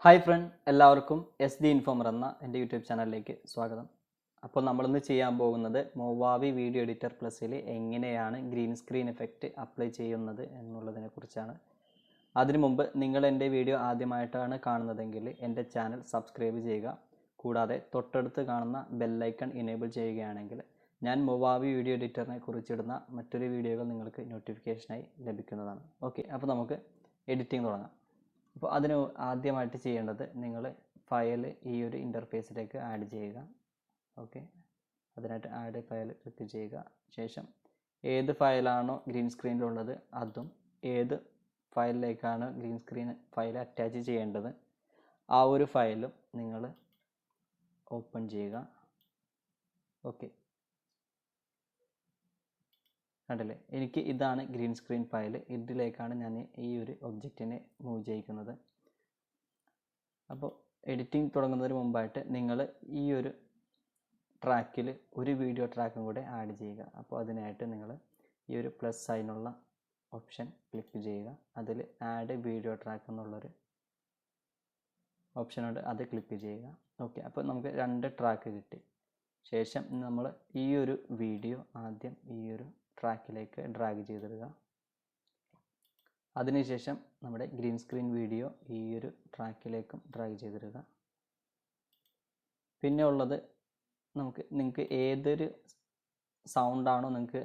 Hi front, എല്ലാവർക്കും S D informer എന്ന എൻ്റെ യൂട്യൂബ് ചാനലിലേക്ക് സ്വാഗതം. അപ്പോൾ നമ്മളിന്ന് ചെയ്യാൻ പോകുന്നത് മോവാവി വീഡിയോ എഡിറ്റർ പ്ലസിൽ എങ്ങനെയാണ് ഗ്രീൻ സ്ക്രീൻ എഫക്റ്റ് അപ്ലൈ ചെയ്യുന്നത് എന്നുള്ളതിനെ കുറിച്ചാണ്. അതിനു മുമ്പ് നിങ്ങൾ എൻ്റെ വീഡിയോ ആദ്യമായിട്ടാണ് കാണുന്നതെങ്കിൽ എൻ്റെ ചാനൽ സബ്സ്ക്രൈബ് ചെയ്യുക. കൂടാതെ തൊട്ടടുത്ത് കാണുന്ന ബെല്ലൈക്കൺ ഇനേബിൾ ചെയ്യുകയാണെങ്കിൽ ഞാൻ മോവാവി വീഡിയോ എഡിറ്ററിനെ കുറിച്ചിടുന്ന മറ്റൊരു വീഡിയോകൾ നിങ്ങൾക്ക് നോട്ടിഫിക്കേഷനായി ലഭിക്കുന്നതാണ്. ഓക്കെ, അപ്പോൾ നമുക്ക് എഡിറ്റിംഗ് തുടങ്ങാം. അപ്പോൾ അതിന് ആദ്യമായിട്ട് ചെയ്യേണ്ടത് നിങ്ങൾ ഫയൽ ഈ ഒരു ഇൻ്റർഫേസിലേക്ക് ആഡ് ചെയ്യുക. ഓക്കെ, അതിനായിട്ട് ആഡ് ഫയൽ ക്ലിക്ക് ചെയ്യുക. ശേഷം ഏത് ഫയലാണോ ഗ്രീൻ സ്ക്രീനിലുള്ളത് അതും ഏത് ഫയലിലേക്കാണ് ഗ്രീൻ സ്ക്രീൻ ഫയൽ അറ്റാച്ച് ചെയ്യേണ്ടത് ആ ഒരു ഫയലും നിങ്ങൾ ഓപ്പൺ ചെയ്യുക. ഓക്കെ, കണ്ടില്ലേ, എനിക്ക് ഇതാണ് ഗ്രീൻ സ്ക്രീൻ ഫയൽ. ഇതിലേക്കാണ് ഞാൻ ഈ ഒരു ഒബ്ജക്റ്റിനെ മൂവ് ചെയ്യിക്കുന്നത്. അപ്പോൾ എഡിറ്റിംഗ് തുടങ്ങുന്നതിന് മുമ്പായിട്ട് നിങ്ങൾ ഈ ഒരു ട്രാക്കിൽ ഒരു വീഡിയോ ട്രാക്കും കൂടെ ആഡ് ചെയ്യുക. അപ്പോൾ അതിനായിട്ട് നിങ്ങൾ ഈ ഒരു പ്ലസ് സൈനുള്ള ഓപ്ഷൻ ക്ലിക്ക് ചെയ്യുക. അതിൽ ആഡ് വീഡിയോ ട്രാക്ക് എന്നുള്ളൊരു ഓപ്ഷനുണ്ട്, അത് ക്ലിക്ക് ചെയ്യുക. ഓക്കെ, അപ്പോൾ നമുക്ക് 2 ട്രാക്ക് കിട്ടി. ശേഷം നമ്മൾ ഈ ഒരു വീഡിയോ ആദ്യം ഈ ഒരു ട്രാക്കിലേക്ക് ഡ്രാഗ് ചെയ്തിടുക. അതിനുശേഷം നമ്മുടെ ഗ്രീൻ സ്ക്രീൻ വീഡിയോ ഈ ഒരു ട്രാക്കിലേക്കും ഡ്രാഗ് ചെയ്തിടുക. പിന്നെ ഉള്ളത് നിങ്ങൾക്ക് ഏതൊരു സൗണ്ടാണോ നിങ്ങൾക്ക്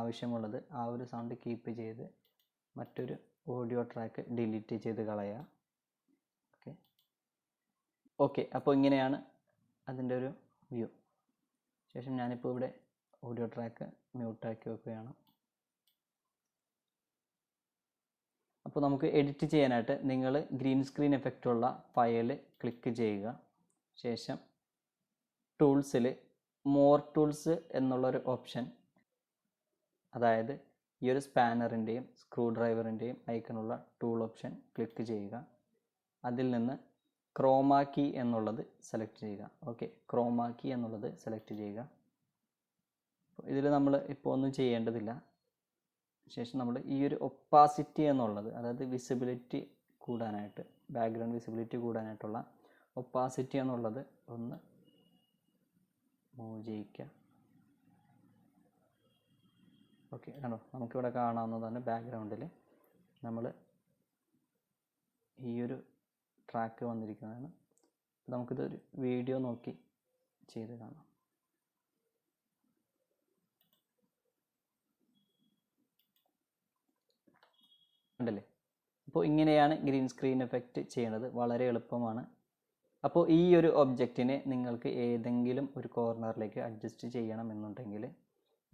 ആവശ്യമുള്ളത് ആ ഒരു സൗണ്ട് കീപ്പ് ചെയ്ത് മറ്റൊരു ഓഡിയോ ട്രാക്ക് ഡിലീറ്റ് ചെയ്ത് കളയുക. ഓക്കെ, അപ്പോൾ ഇങ്ങനെയാണ് അതിൻ്റെ ഒരു വ്യൂ. ശേഷം ഞാനിപ്പോൾ ഇവിടെ ഓഡിയോ ട്രാക്ക് മ്യൂട്ടാക്കി വെക്കുകയാണ്. അപ്പോൾ നമുക്ക് എഡിറ്റ് ചെയ്യാനായിട്ട് നിങ്ങൾ ഗ്രീൻ സ്ക്രീൻ എഫക്റ്റ് ഉള്ള ഫയൽ ക്ലിക്ക് ചെയ്യുക. ശേഷം ടൂൾസിൽ മോർ ടൂൾസ് എന്നുള്ളൊരു ഓപ്ഷൻ, അതായത് ഈ ഒരു സ്പാനറിൻ്റെയും സ്ക്രൂ ഡ്രൈവറിൻ്റെയും ഐക്കണുള്ള ടൂൾ ഓപ്ഷൻ ക്ലിക്ക് ചെയ്യുക. അതിൽ നിന്ന് ക്രോമാ കീ എന്നുള്ളത് സെലക്ട് ചെയ്യുക. ഓക്കെ, ക്രോമാ കീ എന്നുള്ളത് സെലക്ട് ചെയ്യുക. ഇതിൽ നമ്മൾ ഇപ്പോൾ ഒന്നും ചെയ്യേണ്ടതില്ല. ശേഷം നമ്മൾ ഈ ഒരു ഒപ്പാസിറ്റി എന്നുള്ളത്, അതായത് വിസിബിലിറ്റി കൂടാനായിട്ട്, ബാക്ക്ഗ്രൗണ്ട് വിസിബിലിറ്റി കൂടാനായിട്ടുള്ള ഒപ്പാസിറ്റി എന്നുള്ളത് ഒന്ന് മൂവ് ചെയ്യിക്കുക. ഓക്കെ, കണ്ടോ, നമുക്കിവിടെ കാണാവുന്നതാണ് ബാക്ക്ഗ്രൗണ്ടിൽ നമ്മൾ ഈ ഒരു ട്രാക്ക് വന്നിരിക്കുന്നതാണ്. നമുക്കിതൊരു വീഡിയോ നോക്കി ചെയ്ത് കാണാം. ഉണ്ടല്ലേ, അപ്പോൾ ഇങ്ങനെയാണ് ഗ്രീൻ സ്ക്രീൻ എഫക്റ്റ് ചെയ്യുന്നത്. വളരെ എളുപ്പമാണ്. അപ്പോൾ ഈ ഒരു ഒബ്ജക്റ്റിനെ നിങ്ങൾക്ക് ഏതെങ്കിലും ഒരു കോർണറിലേക്ക് അഡ്ജസ്റ്റ് ചെയ്യണമെന്നുണ്ടെങ്കിൽ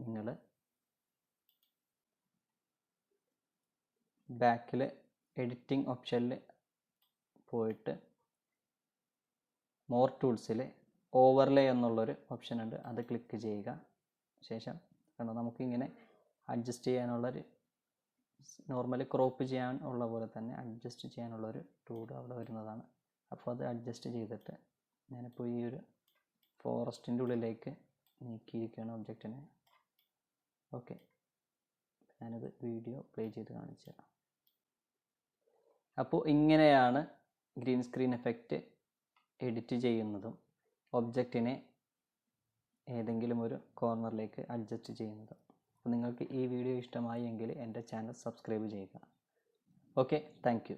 നിങ്ങൾ ബാക്കിൽ എഡിറ്റിംഗ് ഓപ്ഷനിൽ പോയിട്ട് മോർ ടൂൾസിൽ ഓവർലേ എന്നുള്ളൊരു ഓപ്ഷൻ ഉണ്ട്, അത് ക്ലിക്ക് ചെയ്യുക. ശേഷം കണ്ടോ, നമുക്കിങ്ങനെ അഡ്ജസ്റ്റ് ചെയ്യാനുള്ളൊരു, നോർമലി ക്രോപ്പ് ചെയ്യാൻ ഉള്ള പോലെ തന്നെ അഡ്ജസ്റ്റ് ചെയ്യാനുള്ളൊരു ടൂൾ അവിടെ വരുന്നതാണ്. അപ്പോൾ അത് അഡ്ജസ്റ്റ് ചെയ്തിട്ട് ഞാനിപ്പോൾ ഈ ഒരു ഫോറസ്റ്റിൻ്റെ ഉള്ളിലേക്ക് നീക്കിയിരിക്കുകയാണ് ഒബ്ജക്റ്റിനെ. ഓക്കെ, ഞാനത് വീഡിയോ പ്ലേ ചെയ്ത് കാണിച്ചു തരാം. അപ്പോൾ ഇങ്ങനെയാണ് ഗ്രീൻ സ്ക്രീൻ എഫക്റ്റ് എഡിറ്റ് ചെയ്യുന്നതും ഒബ്ജക്റ്റിനെ ഏതെങ്കിലും ഒരു കോർണറിലേക്ക് അഡ്ജസ്റ്റ് ചെയ്യുന്നതും. അപ്പോൾ നിങ്ങൾക്ക് ഈ വീഡിയോ ഇഷ്ടമായി എങ്കിൽ എൻ്റെ ചാനൽ സബ്സ്ക്രൈബ് ചെയ്യുക. Okay, thank you.